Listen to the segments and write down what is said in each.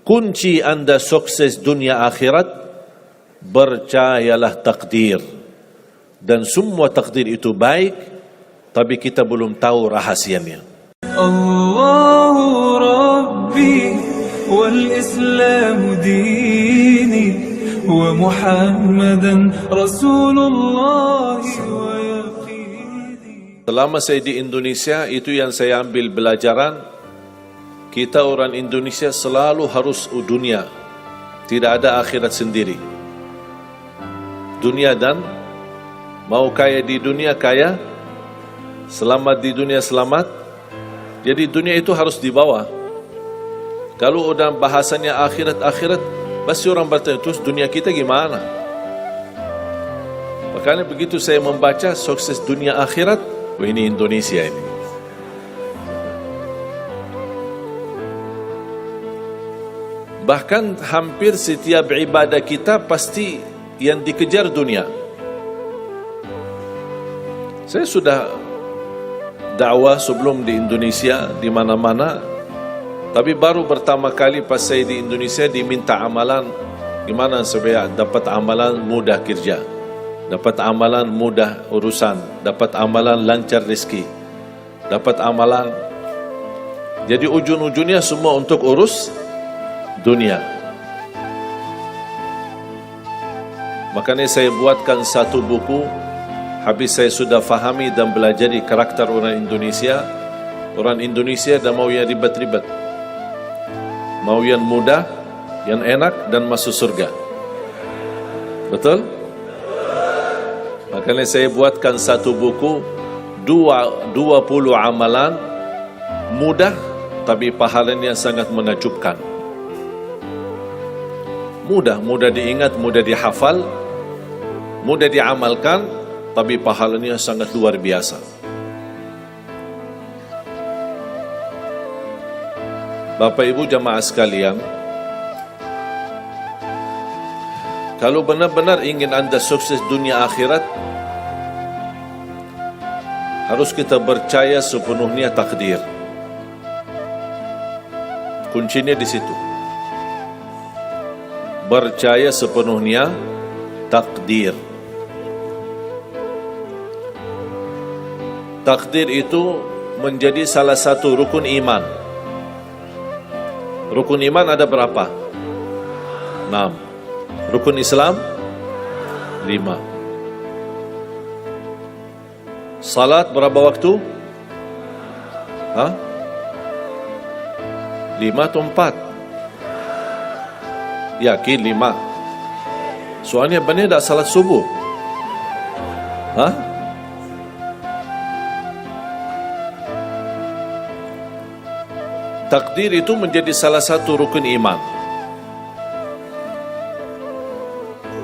kunci Anda sukses dunia akhirat, percayalah takdir. Dan semua takdir itu baik, tapi kita belum tahu rahasianya. Allahu Rabbi wal Islam dini wa Muhammadan Rasulullah wa yaqini. Selama saya di Indonesia, itu yang saya ambil pelajaran. Kita orang Indonesia selalu harus dunia, tidak ada akhirat sendiri. Dunia dan mau kaya di dunia kaya, selamat di dunia selamat. Jadi dunia itu harus dibawa. Kalau udah bahasanya akhirat, pasti orang bertanya, terus dunia kita gimana? Makanya begitu saya membaca sukses dunia akhirat, ini Indonesia ini. Bahkan hampir setiap ibadah kita pasti yang dikejar dunia. Saya sudah dakwah sebelum di Indonesia, di mana-mana. Tapi baru pertama kali pas saya di Indonesia diminta amalan, gimana supaya dapat amalan mudah kerja, dapat amalan mudah urusan, dapat amalan lancar rezeki, dapat amalan. Jadi ujung-ujungnya semua untuk urus dunia. Makanya saya buatkan satu buku. Habis saya sudah fahami dan belajari karakter orang Indonesia. Orang Indonesia dah mau yang ribet-ribet, mau yang mudah, yang enak dan masuk surga. Betul? Makanya saya buatkan satu buku, 20 amalan mudah tapi pahalanya sangat menakjubkan. Mudah diingat, mudah dihafal, mudah diamalkan, tapi pahalanya sangat luar biasa. Bapak Ibu jamaah sekalian, kalau benar-benar ingin Anda sukses dunia akhirat, harus kita percaya sepenuhnya takdir. Kuncinya di situ. Percaya sepenuhnya takdir. Takdir itu menjadi salah satu rukun iman. Rukun iman ada berapa? 6. Rukun Islam 5. Salat berapa waktu? 5 atau 4? Yakin 5. Soalnya benar dah salat subuh. Takdir itu menjadi salah satu rukun iman.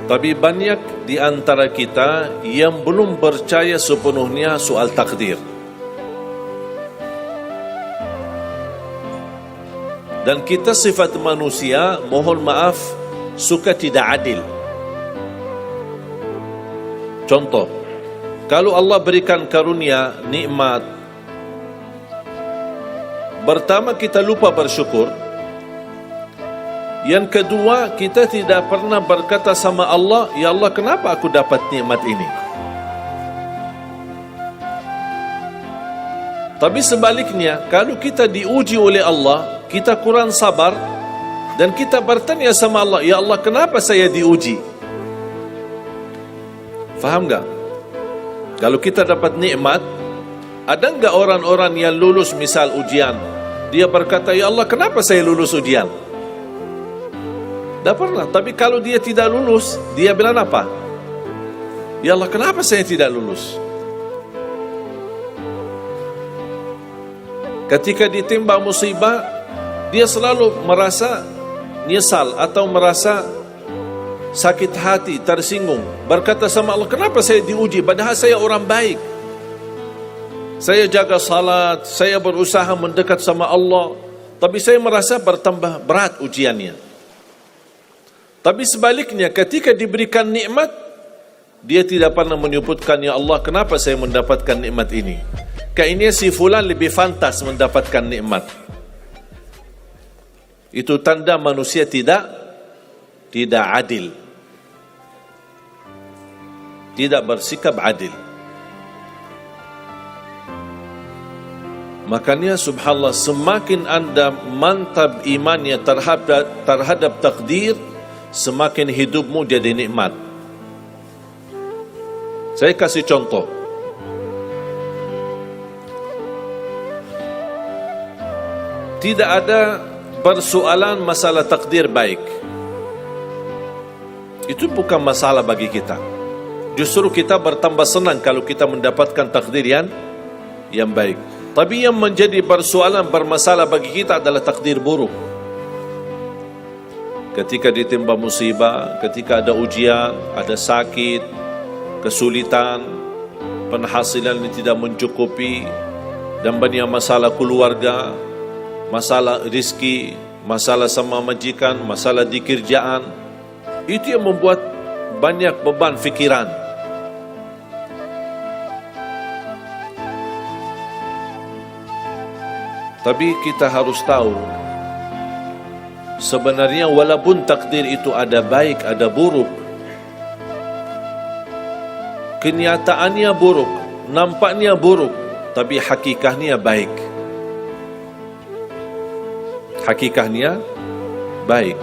Tapi banyak di antara kita yang belum percaya sepenuhnya soal takdir. Dan kita sifat manusia, mohon maaf, suka tidak adil. Contoh, kalau Allah berikan karunia, nikmat, pertama kita lupa bersyukur. Yang kedua, kita tidak pernah berkata sama Allah, ya Allah kenapa aku dapat nikmat ini? Tapi sebaliknya, kalau kita diuji oleh Allah, kita kurang sabar, dan kita bertanya sama Allah, ya Allah kenapa saya diuji? Faham tak? Kalau kita dapat nikmat, ada enggak orang-orang yang lulus misal ujian, dia berkata, ya Allah kenapa saya lulus ujian? Tak pernah. Tapi kalau dia tidak lulus, dia bilang apa? Ya Allah kenapa saya tidak lulus? Ketika ditimpa musibah, dia selalu merasa nyesal atau merasa sakit hati, tersinggung, berkata sama Allah, kenapa saya diuji padahal saya orang baik, saya jaga salat, saya berusaha mendekat sama Allah, tapi saya merasa bertambah berat ujiannya. Tapi sebaliknya, ketika diberikan nikmat, dia tidak pernah menyebutkan, ya Allah kenapa saya mendapatkan nikmat ini? Kayaknya si fulan lebih fantas mendapatkan nikmat. Itu tanda manusia tidak adil. Tidak bersikap adil. Makanya subhanallah, semakin anda mantap imannya terhadap takdir, semakin hidupmu jadi nikmat. Saya kasih contoh. Tidak ada persoalan masalah takdir baik. Itu bukan masalah bagi kita. Justru kita bertambah senang kalau kita mendapatkan takdir yang baik. Tapi yang menjadi persoalan bermasalah bagi kita adalah takdir buruk. Ketika ditimpa musibah, ketika ada ujian, ada sakit, kesulitan, penghasilan yang tidak mencukupi, dan banyak masalah keluarga, masalah rezeki, masalah sama majikan, masalah di kerjaan, itu yang membuat banyak beban fikiran. Tapi kita harus tahu, sebenarnya walaupun takdir itu ada baik, ada buruk, kenyataannya buruk, nampaknya buruk, tapi hakikatnya baik. Hakikatnya baik.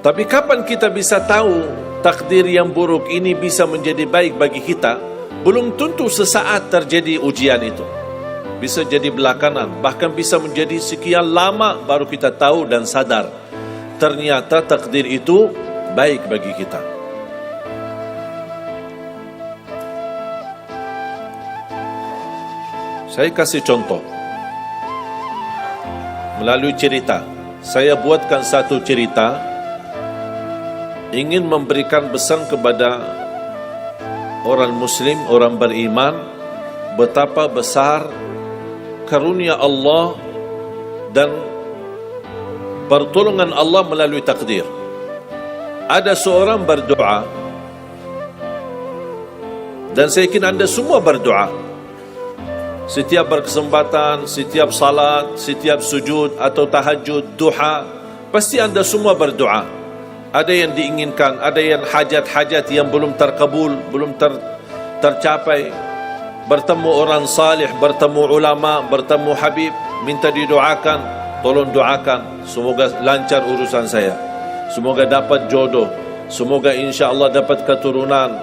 Tapi kapan kita bisa tahu takdir yang buruk ini bisa menjadi baik bagi kita? Belum tentu sesaat terjadi ujian itu. Bisa jadi belakangan, bahkan bisa menjadi sekian lama baru kita tahu dan sadar ternyata takdir itu baik bagi kita. Saya kasih contoh melalui cerita. Saya buatkan satu cerita, ingin memberikan pesan kepada orang muslim, orang beriman, betapa besar karunia Allah dan pertolongan Allah melalui takdir. Ada seorang berdoa, dan saya yakin anda semua berdoa. Setiap berkesempatan, setiap salat, setiap sujud atau tahajud, duha, pasti anda semua berdoa. Ada yang diinginkan, ada yang hajat-hajat yang belum terkabul, belum tercapai. Bertemu orang salih, bertemu ulama, bertemu habib, minta didoakan, tolong doakan, semoga lancar urusan saya, semoga dapat jodoh, semoga insya Allah dapat keturunan,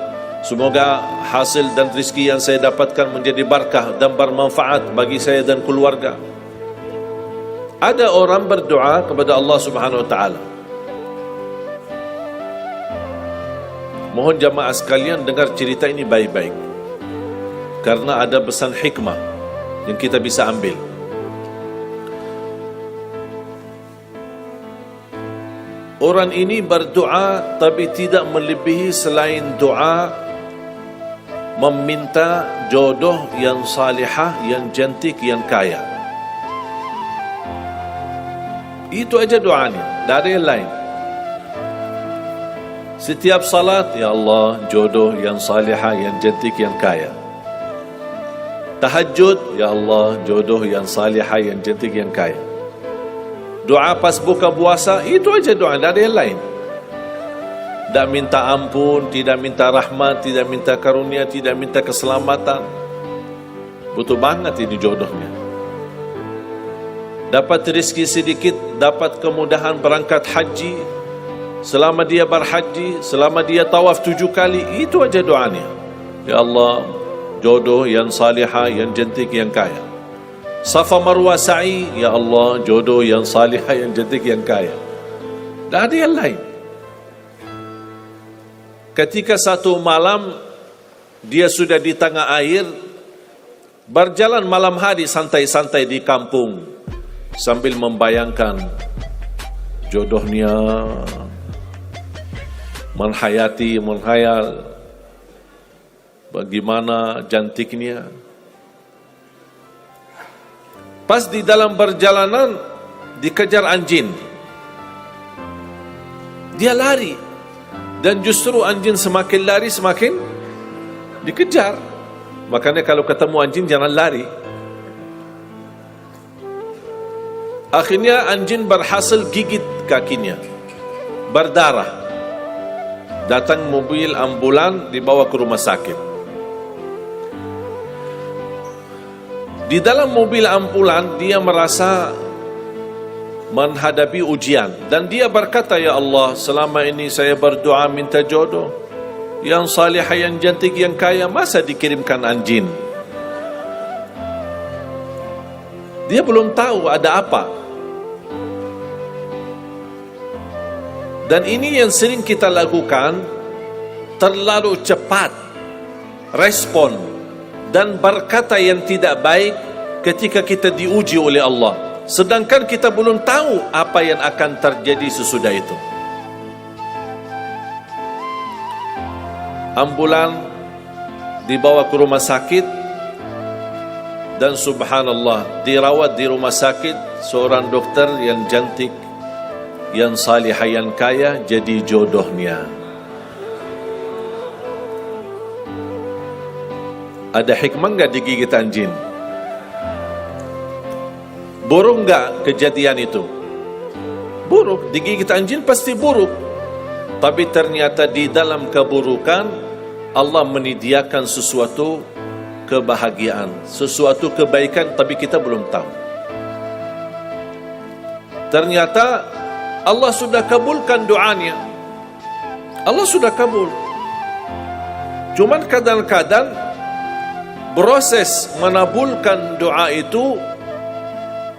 semoga hasil dan rezeki yang saya dapatkan menjadi barakah dan bermanfaat bagi saya dan keluarga. Ada orang berdoa kepada Allah Subhanahu wa taala. Mohon jamaah sekalian dengar cerita ini baik-baik, karena ada pesan hikmah yang kita bisa ambil. Orang ini berdoa tapi tidak melebihi selain doa meminta jodoh yang salihah, yang cantik, yang kaya. Itu aja doanya, tak ada yang lain. Setiap salat, ya Allah, jodoh yang salihah, yang cantik, yang kaya. Tahajud, ya Allah, jodoh yang salihah, yang cantik, yang kaya. Doa pas buka puasa, itu aja doa, tak ada yang lain. Tak minta ampun, tidak minta rahmat, tidak minta karunia, tidak minta keselamatan. Butuh banget ini jodohnya. Dapat rezeki sedikit, dapat kemudahan berangkat haji. Selama dia berhaji, selama dia tawaf 7 kali, itu aja doanya. Ya Allah, jodoh yang salihah, yang cantik, yang kaya. Safa Marwah sa'i, ya Allah, jodoh yang salihah, yang cantik, yang kaya. Tak ada yang lain. Ketika satu malam dia sudah di tengah air, berjalan malam hari santai-santai di kampung sambil membayangkan jodohnya, menghayal bagaimana cantiknya. Pas di dalam perjalanan dikejar anjing. Dia lari, dan justru anjing semakin lari semakin dikejar. Makanya kalau ketemu anjing jangan lari. Akhirnya anjing berhasil gigit kakinya, berdarah. Datang mobil ambulan, dibawa ke rumah sakit. Di dalam mobil ambulan dia merasa menghadapi ujian, dan dia berkata, ya Allah, selama ini saya berdoa minta jodoh yang salihah, yang cantik, yang kaya, masa dikirimkan anjing? Dia belum tahu ada apa. Dan ini yang sering kita lakukan, terlalu cepat respon dan berkata yang tidak baik ketika kita diuji oleh Allah, sedangkan kita belum tahu apa yang akan terjadi sesudah itu. Ambulan dibawa ke rumah sakit, dan subhanallah, dirawat di rumah sakit seorang dokter yang cantik, yang salihah, yang kaya, jadi jodohnya. Ada hikmah enggak digigit anjing? Buruk enggak kejadian itu? Buruk, digigit anjing pasti buruk. Tapi ternyata di dalam keburukan Allah menyediakan sesuatu kebahagiaan, sesuatu kebaikan, tapi kita belum tahu. Ternyata Allah sudah kabulkan doanya. Allah sudah kabul. Cuman kadang-kadang proses menabulkan doa itu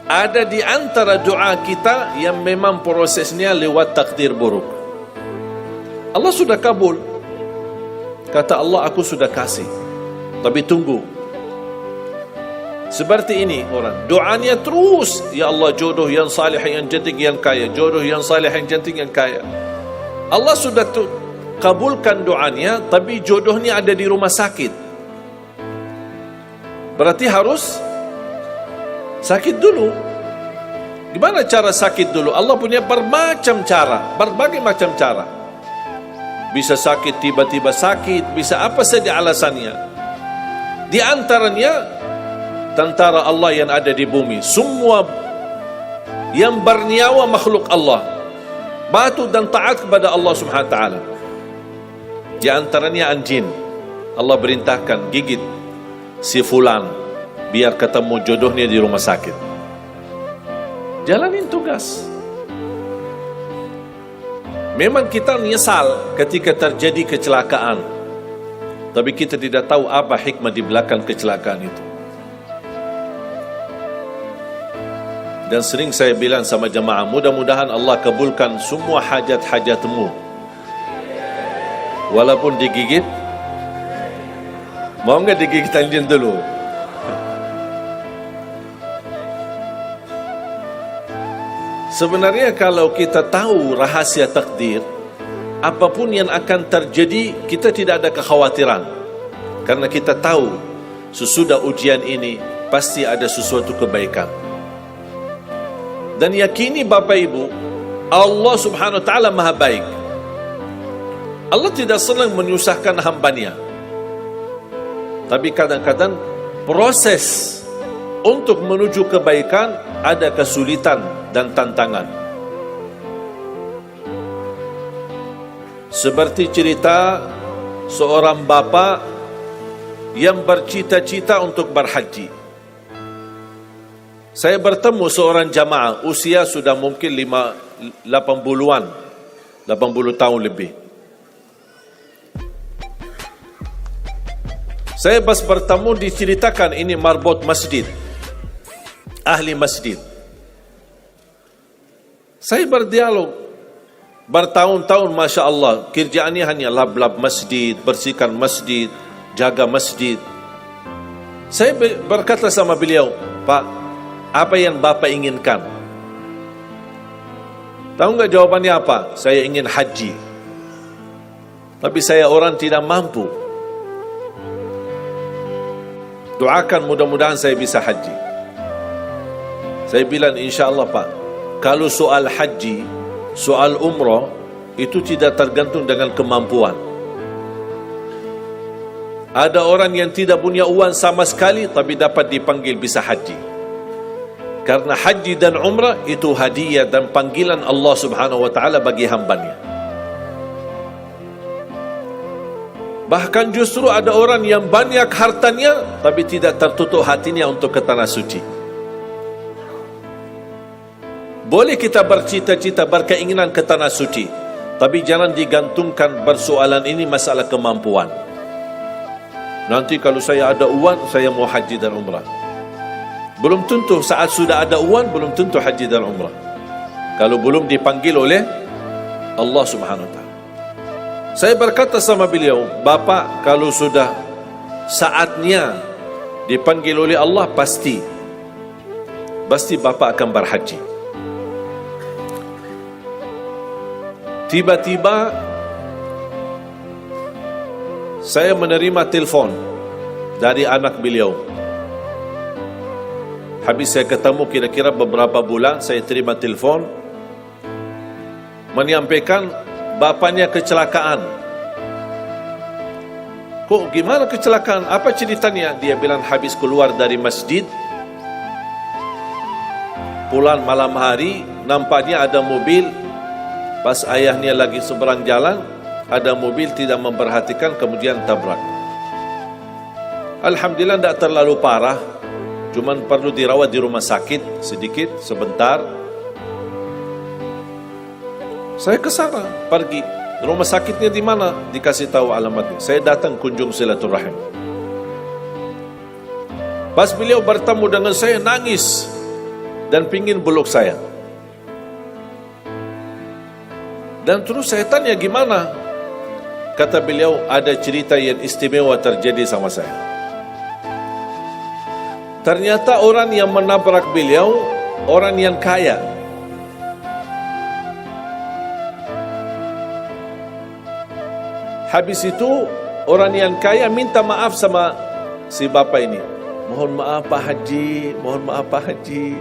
ada di antara doa kita yang memang prosesnya lewat takdir buruk. Allah sudah kabul. Kata Allah, aku sudah kasih, tapi tunggu. Seperti ini orang, doanya terus, ya Allah, jodoh yang salih, yang cantik, yang kaya, jodoh yang salih, yang cantik, yang kaya. Allah sudah kabulkan doanya, tapi jodohnya ada di rumah sakit. Berarti harus sakit dulu. Gimana cara sakit dulu? Allah punya bermacam cara, berbagai macam cara. Bisa sakit, tiba-tiba sakit, bisa apa saja alasannya. Di antaranya tentara Allah yang ada di bumi, semua yang bernyawa makhluk Allah, patuh dan taat kepada Allah Subhanahu wa taala. Di antaranya anjing. Allah perintahkan gigit si fulan biar ketemu jodohnya di rumah sakit. Jalanin tugas. Memang kita menyesal ketika terjadi kecelakaan, tapi kita tidak tahu apa hikmah di belakang kecelakaan itu. Dan sering saya bilang sama jemaah, mudah-mudahan Allah kabulkan semua hajat-hajatmu. Walaupun digigit, mau enggak digigit anjing dulu? Sebenarnya kalau kita tahu rahasia takdir, apapun yang akan terjadi, kita tidak ada kekhawatiran. Karena kita tahu sesudah ujian ini pasti ada sesuatu kebaikan. Dan yakini Bapak Ibu, Allah Subhanahu wa taala Maha baik. Allah tidak senang menyusahkan hambanya. Tapi kadang-kadang proses untuk menuju kebaikan ada kesulitan dan tantangan. Seperti cerita seorang bapa yang bercita-cita untuk berhaji. Saya bertemu seorang jamaah, usia sudah mungkin 80-an, 80 tahun lebih. Saya pas bertemu diceritakan ini marbot masjid, ahli masjid. Saya berdialog bertahun-tahun, Masya Allah, kerjaannya hanya lap-lap masjid, bersihkan masjid, jaga masjid. Saya berkata sama beliau, Pak, apa yang Bapak inginkan? Tahu enggak jawabannya apa? Saya ingin haji, tapi saya orang tidak mampu. Doakan mudah-mudahan saya bisa haji. Saya bilang, insya Allah Pak, kalau soal haji, soal umrah, itu tidak tergantung dengan kemampuan. Ada orang yang tidak punya uang sama sekali, tapi dapat dipanggil bisa haji. Karena haji dan umrah itu hadiah dan panggilan Allah Subhanahu wa taala bagi hambanya. Bahkan justru ada orang yang banyak hartanya tapi tidak tertutup hatinya untuk ke tanah suci. Boleh kita bercita-cita, berkeinginan ke tanah suci, tapi jangan digantungkan persoalan ini masalah kemampuan. Nanti kalau saya ada uang, saya mau haji dan umrah. Belum tentu saat sudah ada uang, belum tentu haji dan umrah. Kalau belum dipanggil oleh Allah Subhanahu wa taala. Saya berkata sama beliau, Bapak kalau sudah saatnya dipanggil oleh Allah, pasti Bapak akan berhaji. Tiba-tiba saya menerima telefon dari anak beliau. Habis saya ketemu kira-kira beberapa bulan, saya terima telefon menyampaikan bapaknya kecelakaan. Kok gimana kecelakaan? Apa ceritanya? Dia bilang habis keluar dari masjid, pulang malam hari, nampaknya ada mobil, pas ayahnya lagi seberang jalan, ada mobil tidak memperhatikan, kemudian tabrak. Alhamdulillah tidak terlalu parah, cuman perlu dirawat di rumah sakit sedikit, sebentar. Saya ke sana, pergi. Rumah sakitnya di mana? Dikasih tahu alamatnya. Saya datang kunjung silaturahim. Pas beliau bertemu dengan saya, nangis dan pingin peluk saya. Dan terus saya tanya gimana? Kata beliau, ada cerita yang istimewa terjadi sama saya. Ternyata orang yang menabrak beliau, orang yang kaya. Habis itu, orang yang kaya minta maaf sama si bapak ini. Mohon maaf Pak Haji, mohon maaf Pak Haji.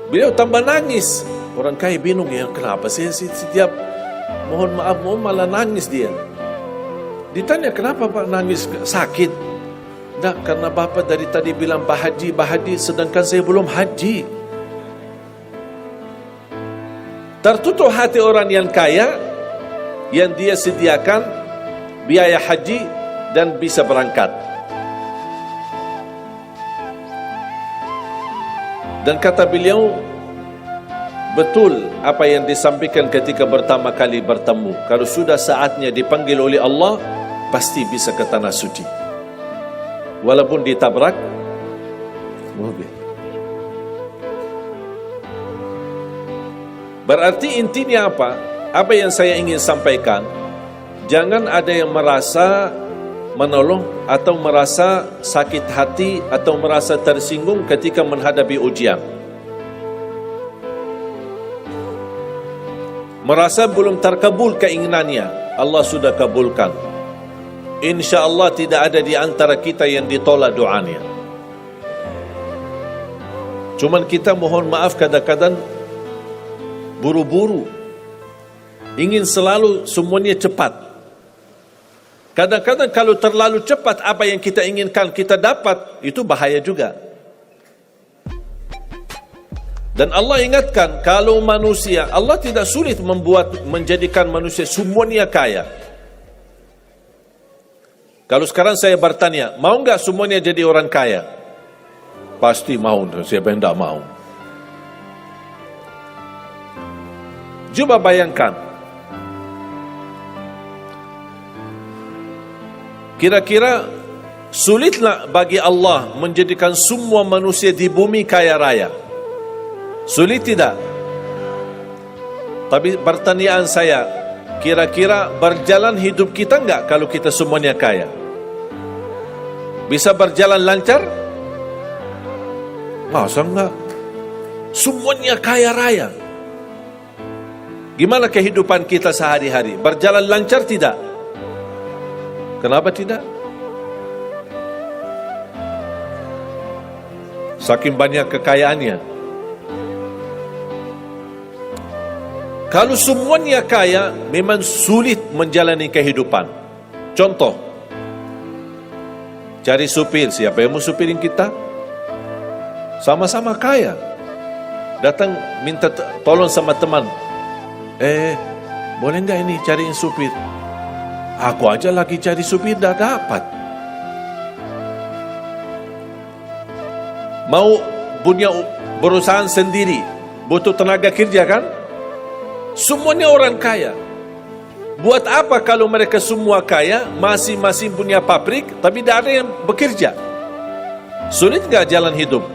Beliau tambah nangis. Orang kaya bingung, ya kenapa sih setiap mohon maaf malah nangis dia. Ditanya kenapa Pak nangis, sakit? Tidak, karena bapak dari tadi bilang Pak Haji, sedangkan saya belum haji. Tertutup hati orang yang kaya, yang dia sediakan biaya haji dan bisa berangkat. Dan kata beliau, betul apa yang disampaikan ketika pertama kali bertemu. Kalau sudah saatnya dipanggil oleh Allah, pasti bisa ke tanah suci. Walaupun ditabrak mobil. Berarti intinya apa? Apa yang saya ingin sampaikan, jangan ada yang merasa menolong atau merasa sakit hati atau merasa tersinggung ketika menghadapi ujian. Merasa belum terkabul keinginannya, Allah sudah kabulkan. InsyaAllah tidak ada di antara kita yang ditolak doanya. Cuman kita mohon maaf kadang-kadang buru-buru, ingin selalu semuanya cepat. Kadang-kadang kalau terlalu cepat apa yang kita inginkan kita dapat, itu bahaya juga. Dan Allah ingatkan, kalau manusia, Allah tidak sulit menjadikan manusia semuanya kaya. Kalau sekarang saya bertanya, mau enggak semuanya jadi orang kaya? Pasti mau, siapa yang tidak mau? Coba bayangkan, kira-kira sulitlah bagi Allah menjadikan semua manusia di bumi kaya raya? Sulit tidak? Tapi pertanyaan saya, kira-kira berjalan hidup kita enggak kalau kita semuanya kaya? Bisa berjalan lancar? Masa enggak? Semuanya kaya raya. Gimana kehidupan kita sehari-hari? Berjalan lancar tidak? Kenapa tidak? Saking banyak kekayaannya. Kalau semuanya kaya, memang sulit menjalani kehidupan. Contoh, cari supir, siapa yang mau supirin kita? sama-sama kaya. Datang minta tolong sama teman. Boleh nggak ini cariin supir? Aku aja lagi cari supir, dah dapat. Mau punya perusahaan sendiri, butuh tenaga kerja kan? Semuanya orang kaya. Buat apa kalau mereka semua kaya, masing-masing punya pabrik, tapi tidak ada yang bekerja? Sulit nggak jalan hidup?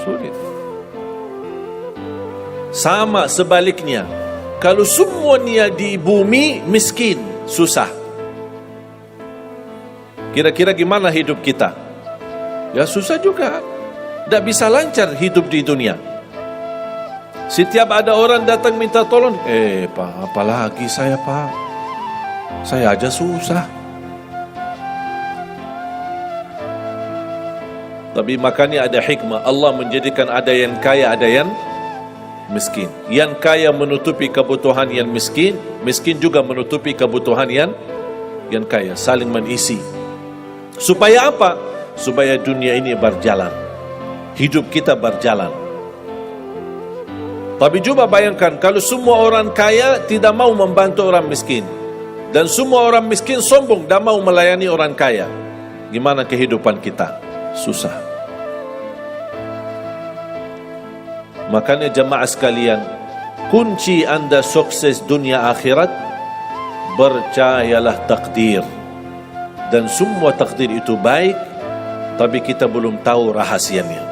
Sulit. Sama sebaliknya, kalau semuanya di bumi miskin, susah. Kira-kira gimana hidup kita? Ya susah juga. Tidak bisa lancar hidup di dunia. Setiap ada orang datang minta tolong, Pak, apalagi saya, Pak? Saya aja susah. Tapi makanya ada hikmah. Allah menjadikan ada yang kaya, ada yang miskin. Yang kaya menutupi kebutuhan yang miskin, miskin juga menutupi kebutuhan yang kaya. Saling mengisi. Supaya apa? Supaya dunia ini berjalan. Hidup kita berjalan. Tapi coba bayangkan kalau semua orang kaya tidak mau membantu orang miskin, dan semua orang miskin sombong dan mau melayani orang kaya, gimana kehidupan kita? Susah. Makanya jemaah sekalian, kunci anda sukses dunia akhirat, percayalah takdir. Dan semua takdir itu baik, tapi kita belum tahu rahasianya.